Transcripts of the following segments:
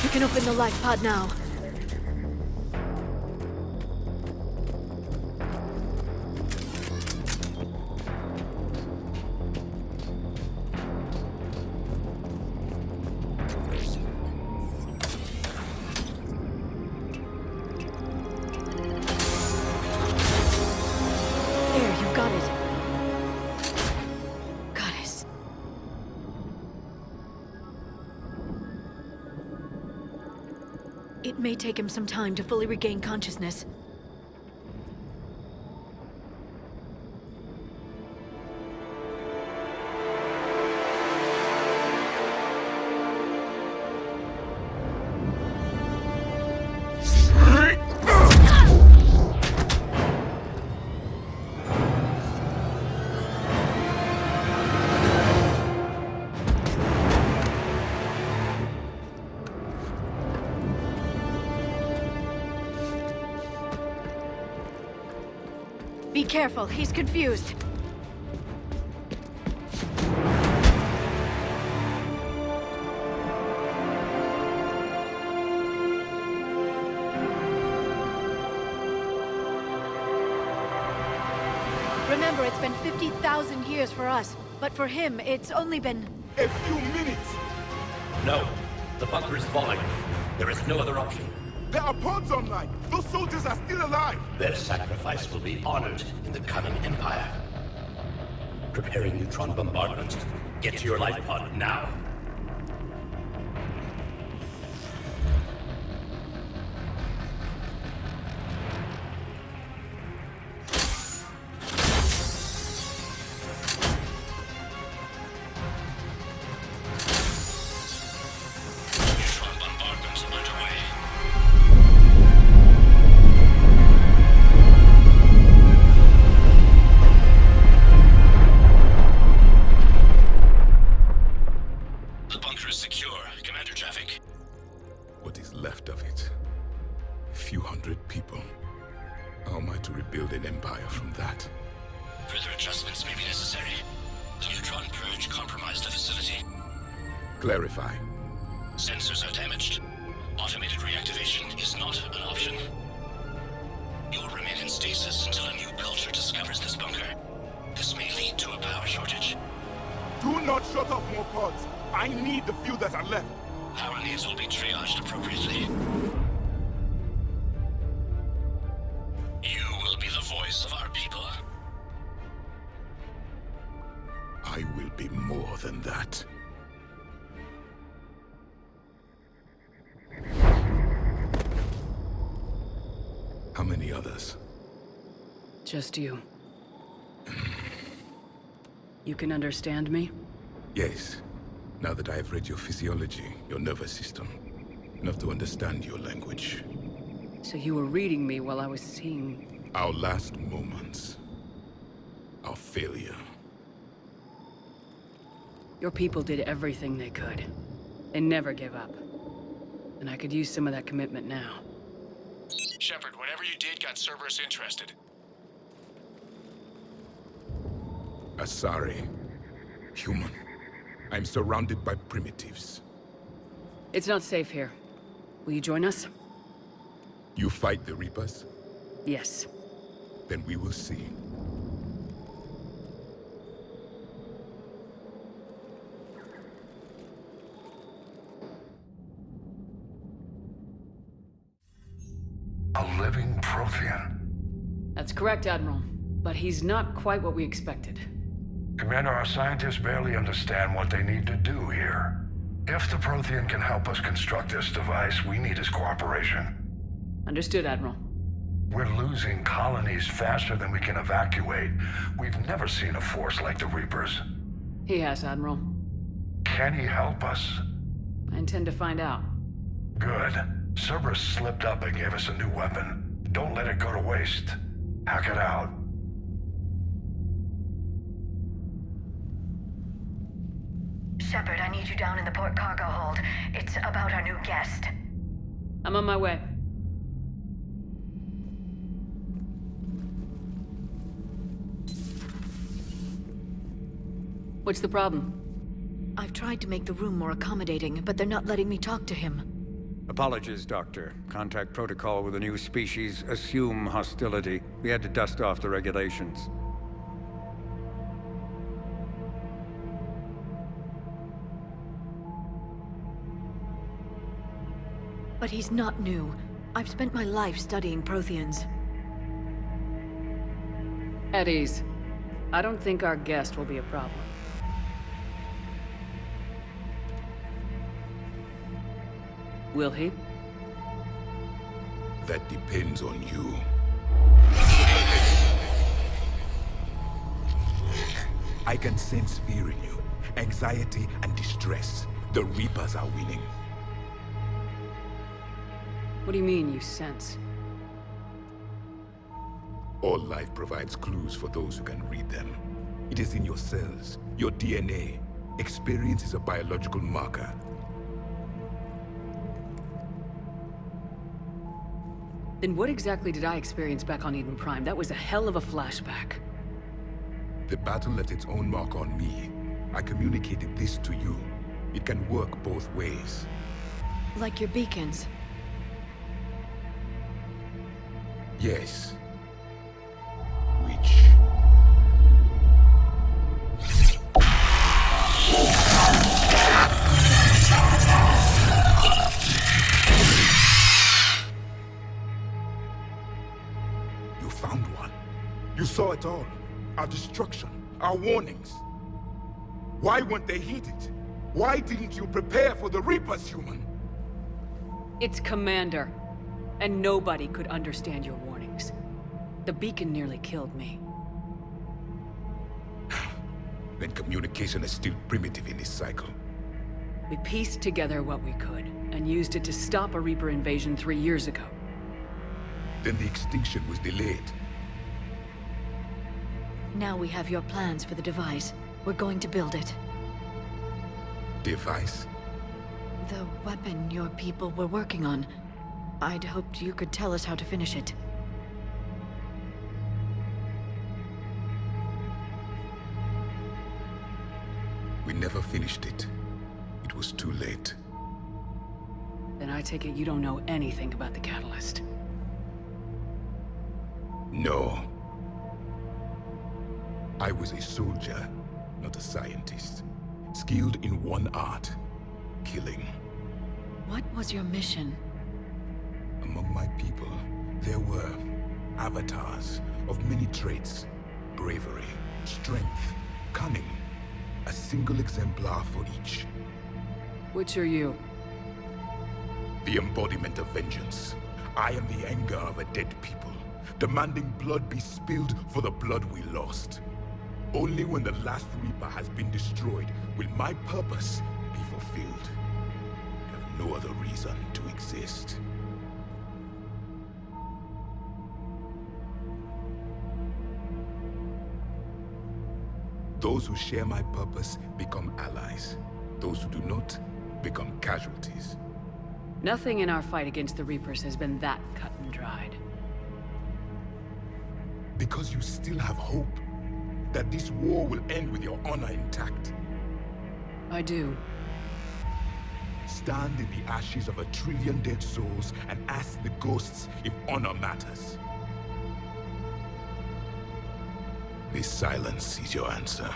You can open the life pod now. There, you've got it. Goddess. It may take him some time to fully regain consciousness. Be careful, he's confused. Remember, it's been 50,000 years for us, but for him, it's only been... A few minutes! No. The bunker is falling. There is no other option. There are pods online! Those soldiers are still alive! Their sacrifice will be honored in the coming Empire. Preparing neutron bombardment. Get to your life pod now. Neutron bombardment underway. The bunker is secure. Commander traffic. What is left of it? A few hundred people. How am I to rebuild an empire from that? Further adjustments may be necessary. The neutron purge compromised the facility. Clarify. Sensors are damaged. Automated reactivation is not an option. You will remain in stasis until a new culture discovers this bunker. This may lead to a power shortage. Do not shut off more pods! I need the few that are left! Power needs will be triaged appropriately. You will be the voice of our people. I will be more than that. How many others? Just you. You can understand me? Yes. Now that I have read your physiology, your nervous system, enough to understand your language. So you were reading me while I was seeing... Our last moments. Our failure. Your people did everything they could. They never gave up. And I could use some of that commitment now. Shepard, whatever you did got Cerberus interested. Asari. Human. I'm surrounded by primitives. It's not safe here. Will you join us? You fight the Reapers? Yes. Then we will see. A living Prothean. That's correct, Admiral. But he's not quite what we expected. Commander, our scientists barely understand what they need to do here. If the Prothean can help us construct this device, we need his cooperation. Understood, Admiral. We're losing colonies faster than we can evacuate. We've never seen a force like the Reapers. He has, Admiral. Can he help us? I intend to find out. Good. Cerberus slipped up and gave us a new weapon. Don't let it go to waste. Hack it out. Shepard, I need you down in the port cargo hold. It's about our new guest. I'm on my way. What's the problem? I've tried to make the room more accommodating, but they're not letting me talk to him. Apologies, Doctor. Contact protocol with a new species. Assume hostility. We had to dust off the regulations. But he's not new. I've spent my life studying Protheans. At ease. I don't think our guest will be a problem. Will he? That depends on you. I can sense fear in you, anxiety and distress. The Reapers are winning. What do you mean, you sense? All life provides clues for those who can read them. It is in your cells, your DNA. Experience is a biological marker. Then what exactly did I experience back on Eden Prime? That was a hell of a flashback. The battle left its own mark on me. I communicated this to you. It can work both ways. Like your beacons. Yes. Which... You found one. You saw it all. Our destruction, our warnings. Why weren't they heeded? Why didn't you prepare for the Reapers, human? It's Commander. And nobody could understand your warnings. The beacon nearly killed me. Then communication is still primitive in this cycle. We pieced together what we could, and used it to stop a Reaper invasion 3 years ago. Then the extinction was delayed. Now we have your plans for the device. We're going to build it. Device? The weapon your people were working on. I'd hoped you could tell us how to finish it. We never finished it. It was too late. Then I take it you don't know anything about the catalyst. No. I was a soldier, not a scientist. Skilled in one art, killing. What was your mission? Among my people, there were avatars of many traits. Bravery, strength, cunning. A single exemplar for each. Which are you? The embodiment of vengeance. I am the anger of a dead people, demanding blood be spilled for the blood we lost. Only when the last Reaper has been destroyed will my purpose be fulfilled. I have no other reason to exist. Those who share my purpose become allies. Those who do not become casualties. Nothing in our fight against the Reapers has been that cut and dried. Because you still have hope that this war will end with your honor intact. I do. Stand in the ashes of 1 trillion dead souls and ask the ghosts if honor matters. This silence is your answer.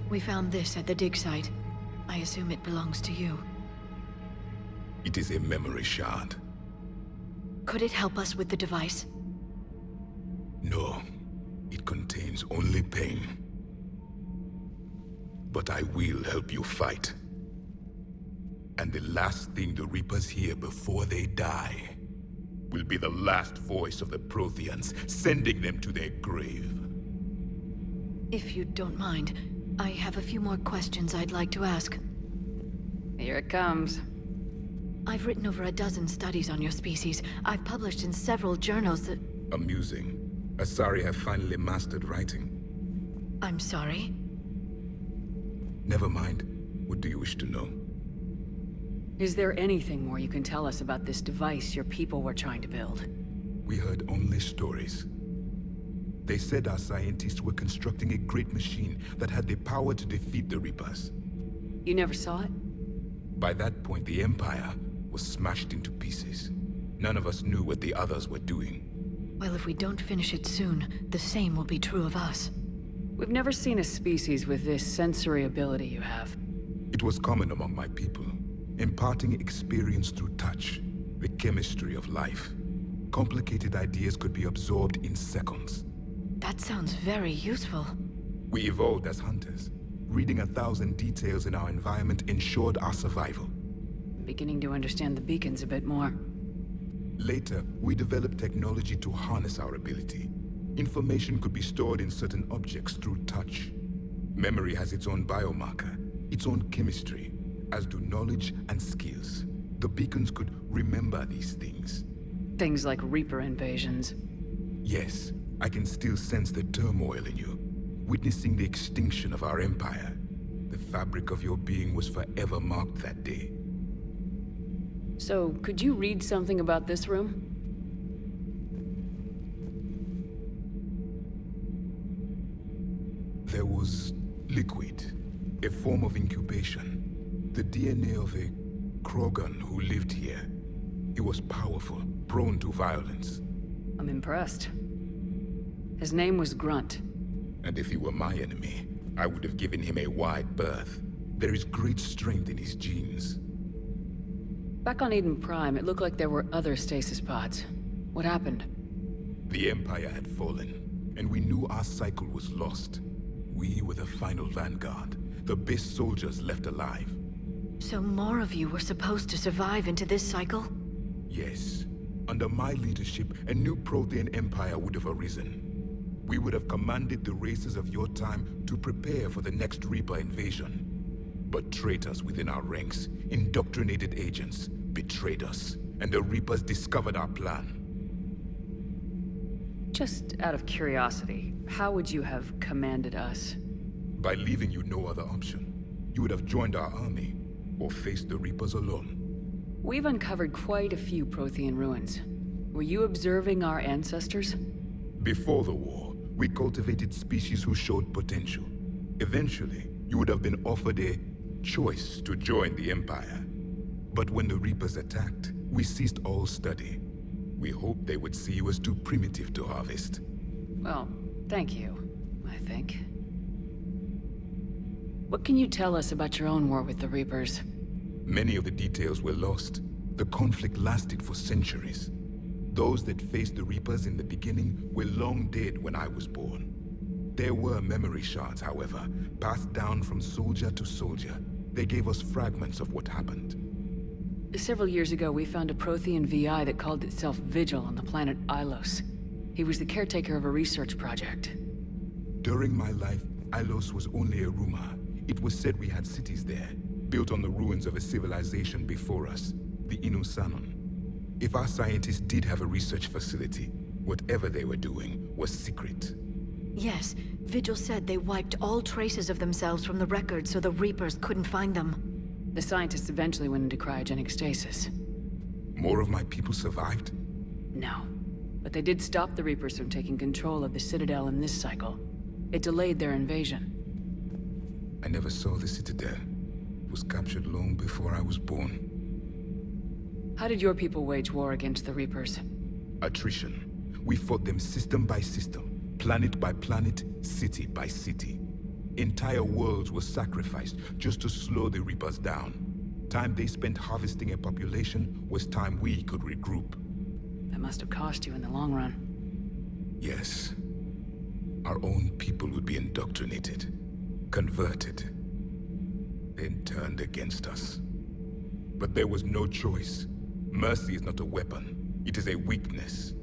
We found this at the dig site. I assume it belongs to you. It is a memory shard. Could it help us with the device? No, it contains only pain. But I will help you fight. And the last thing the Reapers hear before they die will be the last voice of the Protheans, sending them to their grave. If you don't mind, I have a few more questions I'd like to ask. Here it comes. I've written over a dozen studies on your species. I've published in several journals that... Amusing. Asari have finally mastered writing. I'm sorry? Never mind. What do you wish to know? Is there anything more you can tell us about this device your people were trying to build? We heard only stories. They said our scientists were constructing a great machine that had the power to defeat the Reapers. You never saw it? By that point, the Empire was smashed into pieces. None of us knew what the others were doing. Well, if we don't finish it soon, the same will be true of us. We've never seen a species with this sensory ability you have. It was common among my people, imparting experience through touch, the chemistry of life. Complicated ideas could be absorbed in seconds. That sounds very useful. We evolved as hunters. Reading 1,000 details in our environment ensured our survival. I'm beginning to understand the beacons a bit more. Later, we developed technology to harness our ability. Information could be stored in certain objects through touch. Memory has its own biomarker, its own chemistry, as do knowledge and skills. The beacons could remember these things. Things like Reaper invasions. Yes, I can still sense the turmoil in you, witnessing the extinction of our empire. The fabric of your being was forever marked that day. So, could you read something about this room? There was liquid, a form of incubation. The DNA of a Krogan who lived here. He was powerful, prone to violence. I'm impressed. His name was Grunt. And if he were my enemy, I would have given him a wide berth. There is great strength in his genes. Back on Eden Prime, it looked like there were other stasis pods. What happened? The Empire had fallen, and we knew our cycle was lost. We were the final vanguard, the best soldiers left alive. So more of you were supposed to survive into this cycle? Yes. Under my leadership, a new Prothean empire would have arisen. We would have commanded the races of your time to prepare for the next Reaper invasion. But traitors within our ranks, indoctrinated agents, betrayed us, and the Reapers discovered our plan. Just out of curiosity, how would you have commanded us? By leaving you no other option. You would have joined our army, or faced the Reapers alone. We've uncovered quite a few Prothean ruins. Were you observing our ancestors? Before the war, we cultivated species who showed potential. Eventually, you would have been offered a choice to join the Empire. But when the Reapers attacked, we ceased all study. We hoped they would see you as too primitive to harvest. Well, thank you, I think. What can you tell us about your own war with the Reapers? Many of the details were lost. The conflict lasted for centuries. Those that faced the Reapers in the beginning were long dead when I was born. There were memory shards, however, passed down from soldier to soldier. They gave us fragments of what happened. Several years ago, we found a Prothean VI that called itself Vigil on the planet Ilos. He was the caretaker of a research project. During my life, Ilos was only a rumor. It was said we had cities there, built on the ruins of a civilization before us, the Inusanon. If our scientists did have a research facility, whatever they were doing was secret. Yes, Vigil said they wiped all traces of themselves from the records so the Reapers couldn't find them. The scientists eventually went into cryogenic stasis. More of my people survived? No. But they did stop the Reapers from taking control of the Citadel in this cycle. It delayed their invasion. I never saw the Citadel. It was captured long before I was born. How did your people wage war against the Reapers? Attrition. We fought them system by system, planet by planet, city by city. Entire worlds were sacrificed just to slow the Reapers down. Time they spent harvesting a population was time we could regroup. That must have cost you in the long run. Yes. Our own people would be indoctrinated, converted, then turned against us. But there was no choice. Mercy is not a weapon. It is a weakness.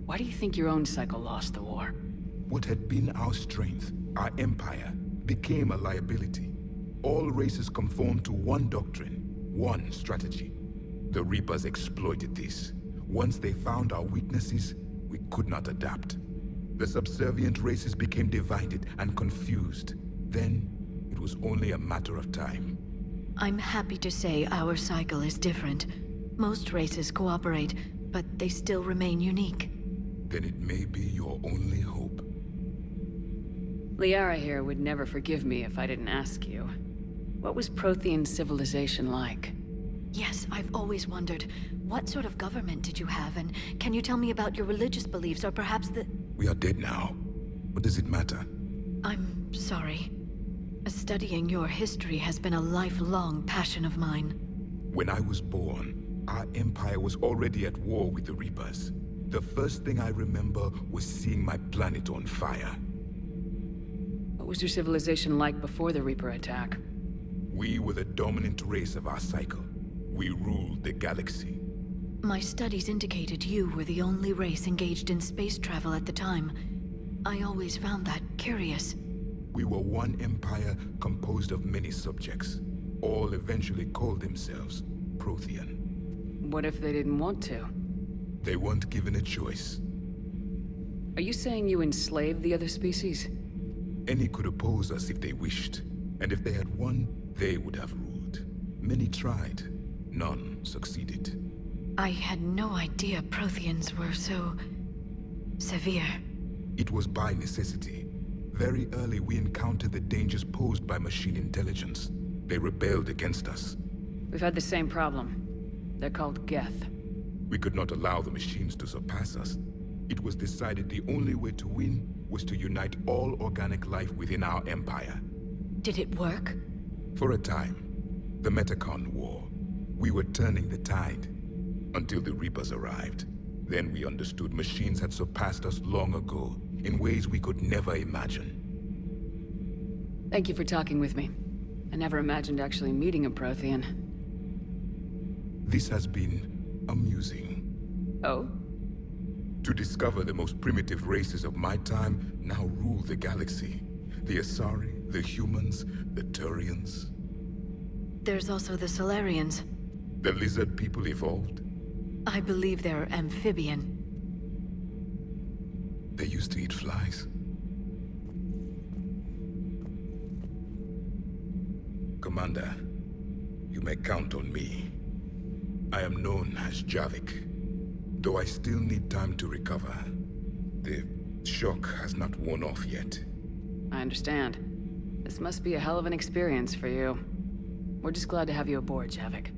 Why do you think your own cycle lost the war? What had been our strength, our empire, became a liability. All races conformed to one doctrine, one strategy. The Reapers exploited this. Once they found our weaknesses, we could not adapt. The subservient races became divided and confused. Then, it was only a matter of time. I'm happy to say our cycle is different. Most races cooperate, but they still remain unique. Then it may be your only hope. Liara here would never forgive me if I didn't ask you. What was Prothean civilization like? Yes, I've always wondered, what sort of government did you have, and can you tell me about your religious beliefs, or perhaps the... We are dead now. What does it matter? I'm sorry. Studying your history has been a lifelong passion of mine. When I was born, our empire was already at war with the Reapers. The first thing I remember was seeing my planet on fire. What was your civilization like before the Reaper attack? We were the dominant race of our cycle. We ruled the galaxy. My studies indicated you were the only race engaged in space travel at the time. I always found that curious. We were one empire composed of many subjects. All eventually called themselves Prothean. What if they didn't want to? They weren't given a choice. Are you saying you enslaved the other species? Any could oppose us if they wished. And if they had won, they would have ruled. Many tried. None succeeded. I had no idea Protheans were so... severe. It was by necessity. Very early we encountered the dangers posed by machine intelligence. They rebelled against us. We've had the same problem. They're called Geth. We could not allow the machines to surpass us. It was decided the only way to win was to unite all organic life within our empire. Did it work? For a time. The Metacon War. We were turning the tide. Until the Reapers arrived. Then we understood machines had surpassed us long ago, in ways we could never imagine. Thank you for talking with me. I never imagined actually meeting a Prothean. This has been amusing. Oh? To discover the most primitive races of my time now rule the galaxy. The Asari, the humans, the Turians. There's also the Solarians. The lizard people evolved. I believe they're amphibian. They used to eat flies. Commander, you may count on me. I am known as Javik, though I still need time to recover. The shock has not worn off yet. I understand. This must be a hell of an experience for you. We're just glad to have you aboard, Javik.